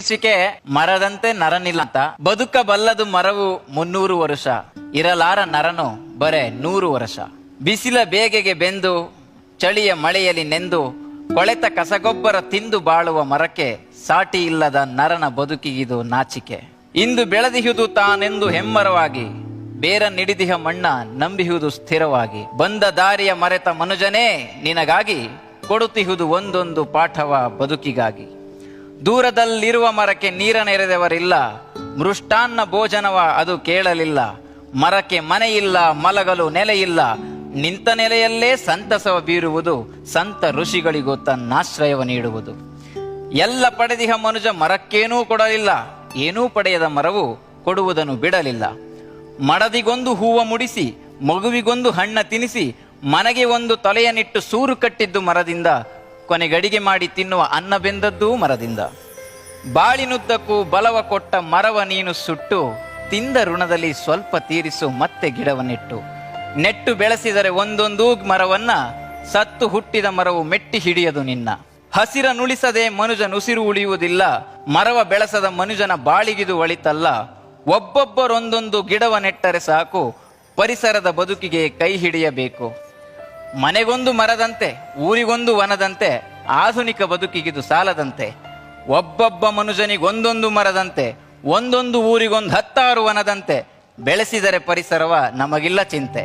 ಶೀರ್ಷಿಕೆ ಮರದಂತೆ ನರನಿಲ್ಲ ಅಂತ. ಬದುಕಬಲ್ಲದು ಮರವು 300 ವರ್ಷ, ಇರಲಾರ ನರನು ಬರೇ 100 ವರ್ಷ. ಬಿಸಿಲ ಬೇಗೆಗೆ ಬೆಂದು ಚಳಿಯ ಮಳೆಯಲ್ಲಿ ನೆಂದು ಕೊಳೆತ ಕಸಗೊಬ್ಬರ ತಿಂದು ಬಾಳುವ ಮರಕ್ಕೆ ಸಾಟಿ ಇಲ್ಲದ ನರನ ಬದುಕಿಗಿದು ನಾಚಿಕೆ. ಇಂದು ಬೆಳೆದಿಹುದು ತಾನೆಂದು ಹೆಮ್ಮರವಾಗಿ, ಬೇರ ನಿಡಿದಿಹ ಮಣ್ಣ ನಂಬಿಹುದು ಸ್ಥಿರವಾಗಿ. ಬಂದ ದಾರಿಯ ಮರೆತ ಮನುಜನೇ ನಿನಗಾಗಿ, ಕೊಡುತ್ತಿಹುದು ಒಂದೊಂದು ಪಾಠವ ಬದುಕಿಗಾಗಿ. ದೂರದಲ್ಲಿರುವ ಮರಕ್ಕೆ ನೀರನೆರೆದವರಿಲ್ಲ, ಮೃಷ್ಟಾನ್ನ ಭೋಜನವ ಅದು ಕೇಳಲಿಲ್ಲ. ಮರಕ್ಕೆ ಮನೆಯಿಲ್ಲ, ಮಲಗಲು ನೆಲೆಯಿಲ್ಲ, ನಿಂತ ನೆಲೆಯಲ್ಲೇ ಸಂತಸವ ಬೀರುವುದು. ಸಂತ ಋಷಿಗಳಿಗೂ ತನ್ನಾಶ್ರಯವ ನೀಡುವುದು. ಎಲ್ಲ ಪಡೆದಿಹ ಮನುಜ ಮರಕ್ಕೇನೂ ಕೊಡಲಿಲ್ಲ, ಏನೂ ಪಡೆಯದ ಮರವು ಕೊಡುವುದನ್ನು ಬಿಡಲಿಲ್ಲ. ಮಡದಿಗೊಂದು ಹೂವ ಮುಡಿಸಿ, ಮಗುವಿಗೊಂದು ಹಣ್ಣ ತಿನಿಸಿ, ಮನೆಗೆ ಒಂದು ತೊಲೆಯನ್ನಿಟ್ಟು ಸೂರು ಕಟ್ಟಿದ್ದು ಮರದಿಂದ, ಕೊನೆಗಡಿಗೆ ಮಾಡಿ ತಿನ್ನುವ ಅನ್ನ ಬೆಂದದ್ದೂ ಮರದಿಂದ. ಬಾಳಿನುದ್ದಕ್ಕೂ ಬಲವ ಕೊಟ್ಟ ಮರವ ನೀನು ಸುಟ್ಟು, ತಿಂದ ಋಣದಲ್ಲಿ ಸ್ವಲ್ಪ ತೀರಿಸು ಮತ್ತೆ ಗಿಡವನ್ನಿಟ್ಟು. ನೆಟ್ಟು ಬೆಳೆಸಿದರೆ ಒಂದೊಂದೂ ಮರವನ್ನ, ಸತ್ತು ಹುಟ್ಟಿದ ಮರವು ಮೆಟ್ಟಿ ಹಿಡಿಯದು ನಿನ್ನ. ಹಸಿರ ನುಳಿಸದೆ ಮನುಜನುಸಿರು ಉಳಿಯುವುದಿಲ್ಲ, ಮರವ ಬೆಳೆಸದ ಮನುಜನ ಬಾಳಿಗಿದು ಒಳಿತಲ್ಲ. ಒಬ್ಬೊಬ್ಬರೊಂದೊಂದು ಗಿಡವ ನೆಟ್ಟರೆ ಸಾಕು, ಪರಿಸರದ ಬದುಕಿಗೆ ಕೈ ಹಿಡಿಯಬೇಕು. ಮನೆಗೊಂದು ಮರದಂತೆ, ಊರಿಗೊಂದು ವನದಂತೆ, ಆಧುನಿಕ ಬದುಕಿಗಿದು ಸಾಲದಂತೆ. ಒಬ್ಬೊಬ್ಬ ಮನುಜನಿಗೊಂದೊಂದು ಮರದಂತೆ, ಒಂದೊಂದು ಊರಿಗೊಂದು 10 ವನದಂತೆ. ಬೆಳೆಸಿದರೆ ಪರಿಸರವ ನಮಗಿಲ್ಲ ಚಿಂತೆ.